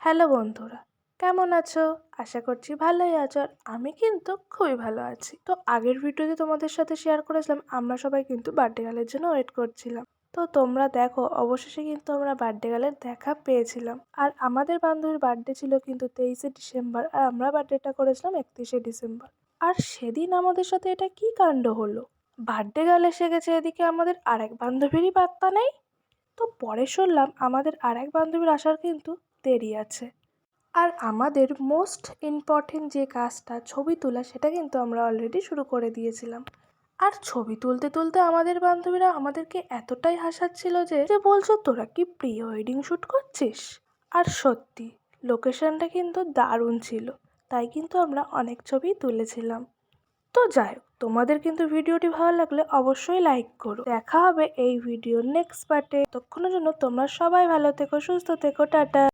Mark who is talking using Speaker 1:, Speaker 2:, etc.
Speaker 1: Hello বন্ধুরা, কেমন আছো? আশা করছি ভালোই আছো। আর আমি কিন্তু খুবই ভালো আছি। তো আগের ভিডিওতে তোমাদের সাথে শেয়ার করেছিলাম আমরা সবাই কিন্তু বার্থডে গার্লের জন্য ওয়েট করছিলাম। তো তোমরা দেখো, অবশেষে কিন্তু আমরা বার্থডে গার্লের দেখা পেয়েছিলাম। আর আমাদের বান্ধবীর বার্থডে ছিল কিন্তু 23শে ডিসেম্বর, আর আমরা বার্থডেটা করেছিলাম 31শে ডিসেম্বর। আর সেদিন আমাদের সাথে এটা কি কাণ্ড হলো, বার্থডে গার্ল এসে গেছে, এদিকে আমাদের আরেক বান্ধবীরই পাত্তা নেই। তো পরে শুনলাম আমাদের আরেক বান্ধবীর আসার কিন্তু দেরি আছে। আর আমাদের মোস্ট ইম্পর্টেন্ট যে কাজটা ছবি তোলা, সেটা কিন্তু আমরা অলরেডি শুরু করে দিয়েছিলাম। আর ছবি তুলতে তুলতে আমাদের বান্ধবীরা আমাদেরকে এতটাই হাসাচ্ছিল যে যে বলছো তোরা কি প্রি ওয়েডিং শ্যুট করছিস। আর সত্যি লোকেশনটা কিন্তু দারুণ ছিল, তাই কিন্তু আমরা অনেক ছবি তুলেছিলাম। তো যাই হোক, তোমাদের কিন্তু ভিডিওটি ভালো লাগলে অবশ্যই লাইক করো। দেখা হবে এই ভিডিওর নেক্সট পার্টে। ততক্ষণের জন্য তোমরা সবাই ভালো থেকো, সুস্থ থেকো, টাটা।